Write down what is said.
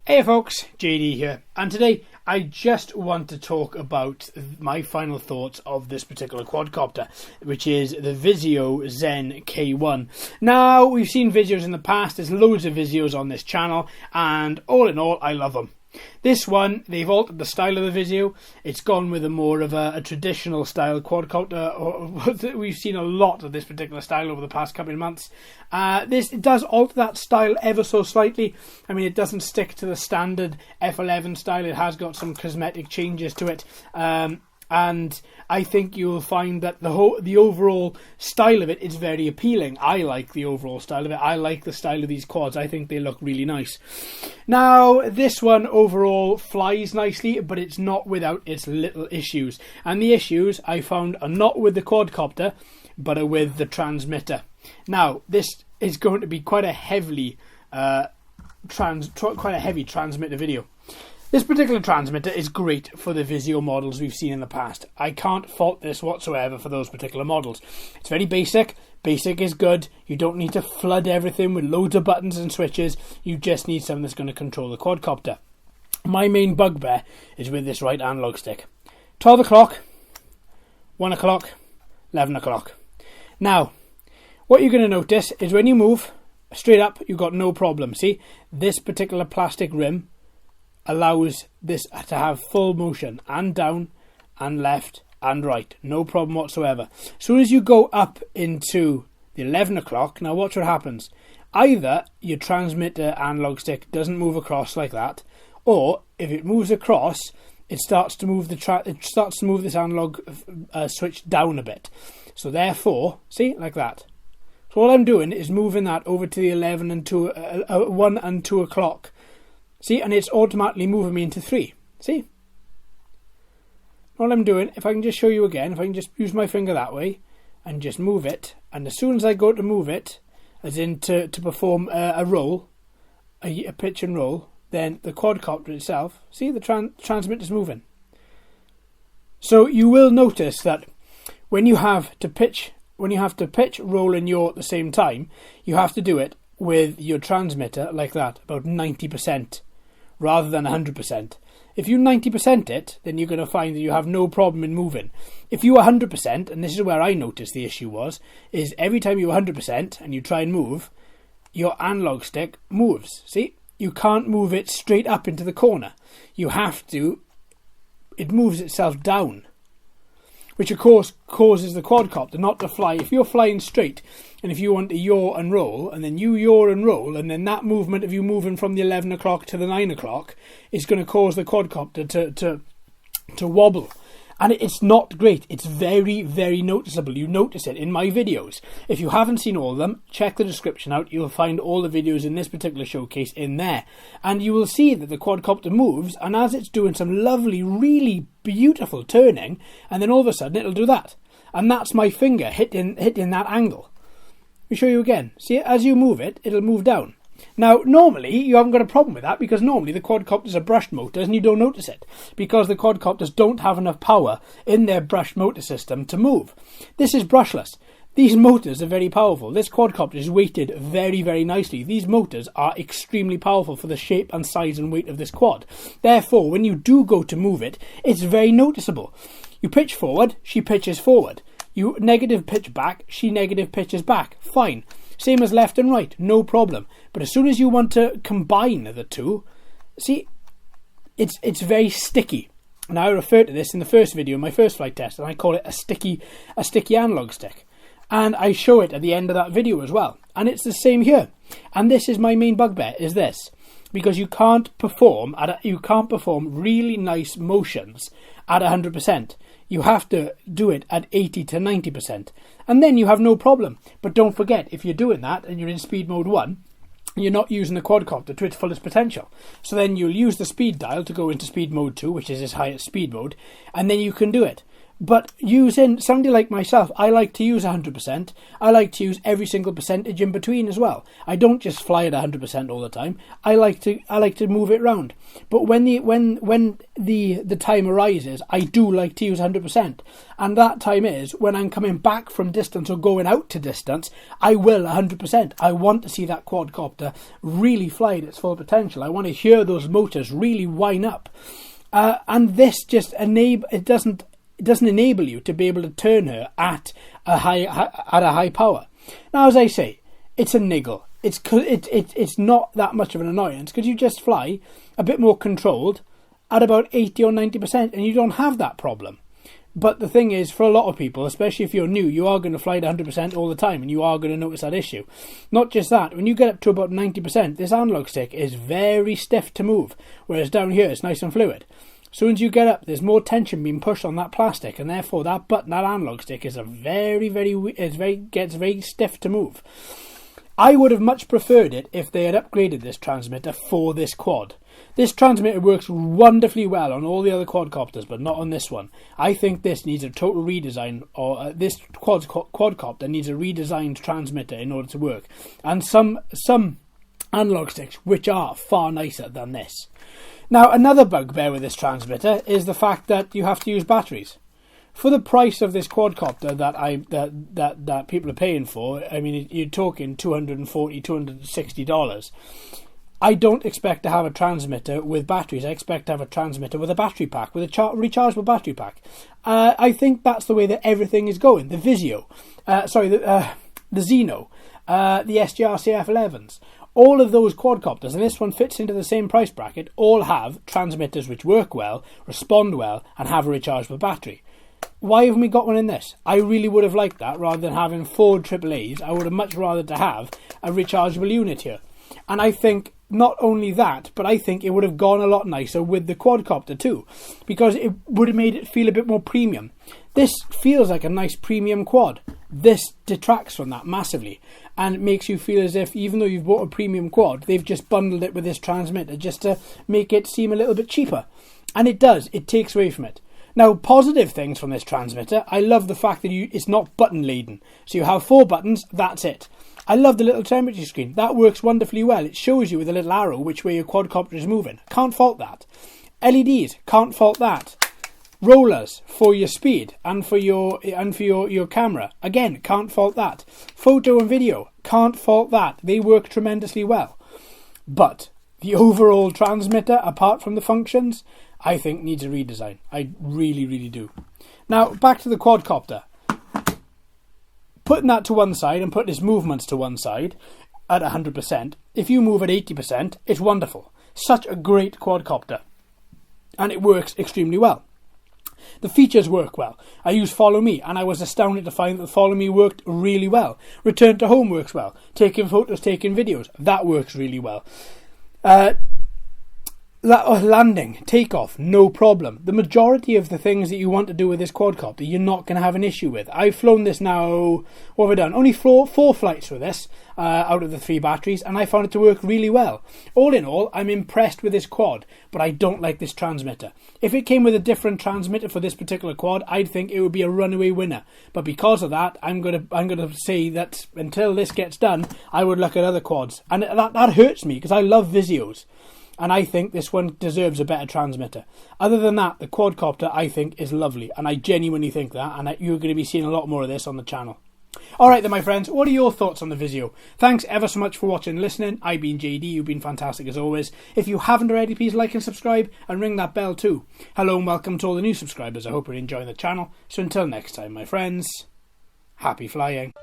Hey folks, JD here, and today I just want to talk about my final thoughts of this particular quadcopter, which is the Visuo Zen K1. Now, we've seen videos in the past, there's loads of videos on this channel, and all in all, I love them. This one, they've altered the style of the Visuo. It's gone with a more of a traditional style quadcopter. We've seen a lot of this particular style over the past couple of months. It does alter that style ever so slightly. I mean, it doesn't stick to the standard F11 style. It has got some cosmetic changes to it. And I think you'll find that the overall style of it is very appealing. I like the overall style of it. I like the style of these quads. I think they look really nice. Now, this one overall flies nicely, but it's not without its little issues. And the issues I found are not with the quadcopter, but are with the transmitter. Now, this is going to be quite a heavy transmitter video. This particular transmitter is great for the Visuo models we've seen in the past. I can't fault this whatsoever for those particular models. It's very basic. Basic is good. You don't need to flood everything with loads of buttons and switches. You just need something that's going to control the quadcopter. My main bugbear is with this right analog stick. 12 o'clock, 1 o'clock, 11 o'clock. Now, what you're going to notice is when you move straight up, you've got no problem. See, this particular plastic rim allows this to have full motion, and down and left and right, no problem whatsoever. As soon as you go up into the 11 o'clock, now watch what happens. Either your transmitter analog stick doesn't move across like that, or if it moves across, it starts to move this analog switch down a bit. So therefore, see, like that. So all I'm doing is moving that over to the 11 and 1 and 2 o'clock. See, and it's automatically moving me into 3. See? All I'm doing, if I can just show you again, if I can just use my finger that way and just move it, and as soon as I go to move it, as in to perform a roll, a pitch and roll, then the quadcopter itself, see, the transmitter's moving. So you will notice that when you have to pitch, roll, and yaw at the same time, you have to do it with your transmitter like that, about 90%. Rather than 100%. If you 90% it, then you're going to find that you have no problem in moving. If you 100%, and this is where I noticed the issue was, is every time you 100% and you try and move, your analog stick moves. See? You can't move it straight up into the corner. You have to, it moves itself down. Which of course causes the quadcopter not to fly. If you're flying straight, and if you want to yaw and roll, and then you yaw and roll, and then that movement of you moving from the 11 o'clock to the 9 o'clock is going to cause the quadcopter to wobble. And it's not great. It's very, very noticeable. You notice it in my videos. If you haven't seen all of them, check the description out. You'll find all the videos in this particular showcase in there. And you will see that the quadcopter moves, and as it's doing some lovely, really beautiful turning, and then all of a sudden it'll do that. And that's my finger hitting that angle. Let me show you again. See, as you move it, it'll move down. Now, normally, you haven't got a problem with that because normally the quadcopters are brushed motors and you don't notice it because the quadcopters don't have enough power in their brushed motor system to move. This is brushless. These motors are very powerful. This quadcopter is weighted very, very nicely. These motors are extremely powerful for the shape and size and weight of this quad. Therefore, when you do go to move it, it's very noticeable. You pitch forward, she pitches forward. You negative pitch back, she negative pitches back. Fine. Same as left and right, no problem. But as soon as you want to combine the two, see, it's very sticky. And I referred to this in the first video, my first flight test, and I call it a sticky analog stick. And I show it at the end of that video as well. And it's the same here. And this is my main bugbear, is this. Because you can't perform really nice motions at 100%. You have to do it at 80 to 90%. And then you have no problem. But don't forget, if you're doing that and you're in speed mode 1, you're not using the quadcopter to its fullest potential. So then you'll use the speed dial to go into speed mode 2, which is its highest speed mode, and then you can do it. But using somebody like myself, I like to use 100%. I like to use every single percentage in between as well. I don't just fly at 100% all the time. I like to move it round. But when the time arises, I do like to use 100%. And that time is when I'm coming back from distance or going out to distance, I will 100%. I want to see that quadcopter really fly at its full potential. I want to hear those motors really whine up. And this just it doesn't enable you to be able to turn her at a high power. Now, as I say, it's a niggle. It's not that much of an annoyance because you just fly a bit more controlled at about 80 or 90%, and you don't have that problem. But the thing is, for a lot of people, especially if you're new, you are going to fly at 100% all the time, and you are going to notice that issue. Not just that, when you get up to about 90%, this analog stick is very stiff to move, whereas down here it's nice and fluid. As soon as you get up, there's more tension being pushed on that plastic, and therefore that button, that analog stick, is gets very stiff to move. I would have much preferred it if they had upgraded this transmitter for this quad. This transmitter works wonderfully well on all the other quadcopters, but not on this one. I think this needs a total redesign, or this quadcopter needs a redesigned transmitter in order to work. And some analog sticks which are far nicer than this. Now, another bugbear with this transmitter is the fact that you have to use batteries. For the price of this quadcopter that people are paying for, I mean, you're talking $240, $260. I don't expect to have a transmitter with batteries. I expect to have a transmitter with a battery pack, with a rechargeable battery pack. I think that's the way that everything is going. The Visuo, the Xeno, the SGR-CF11s. All of those quadcopters, and this one fits into the same price bracket, all have transmitters which work well, respond well, and have a rechargeable battery. Why haven't we got one in this? I really would have liked that. Rather than having 4 AAAs, I would have much rather to have a rechargeable unit here. And I think not only that, but I think it would have gone a lot nicer with the quadcopter too, because it would have made it feel a bit more premium. This feels like a nice premium quad. This detracts from that massively, and it makes you feel as if, even though you've bought a premium quad, they've just bundled it with this transmitter just to make it seem a little bit cheaper. And it does. It takes away from it. Now, positive things from this transmitter. I love the fact that it's not button laden. So you have 4 buttons, that's it. I love the little temperature screen. That works wonderfully well. It shows you with a little arrow which way your quadcopter is moving. Can't fault that. LEDs, can't fault that. Rollers for your speed and for your camera. Again, can't fault that. Photo and video, can't fault that. They work tremendously well. But the overall transmitter, apart from the functions, I think needs a redesign. I really, really do. Now, back to the quadcopter. Putting that to one side and putting its movements to one side at 100%, if you move at 80%, it's wonderful. Such a great quadcopter. And it works extremely well. The features work well. I use Follow Me, and I was astounded to find that Follow Me worked really well. Return to Home works well. Taking photos, taking videos, that works really well. Landing, takeoff, no problem. The majority of the things that you want to do with this quadcopter, you're not going to have an issue with. I've flown this now, what have I done? Only 4 flights with this out of the 3 batteries, and I found it to work really well. All in all, I'm impressed with this quad, but I don't like this transmitter. If it came with a different transmitter for this particular quad, I'd think it would be a runaway winner. But because of that, I'm gonna say that until this gets done, I would look at other quads, and that hurts me because I love Visios. And I think this one deserves a better transmitter. Other than that, the quadcopter, I think, is lovely. And I genuinely think that. And you're going to be seeing a lot more of this on the channel. Alright then, my friends. What are your thoughts on the Visuo? Thanks ever so much for watching and listening. I've been JD. You've been fantastic as always. If you haven't already, please like and subscribe. And ring that bell too. Hello and welcome to all the new subscribers. I hope you're enjoying the channel. So until next time, my friends. Happy flying.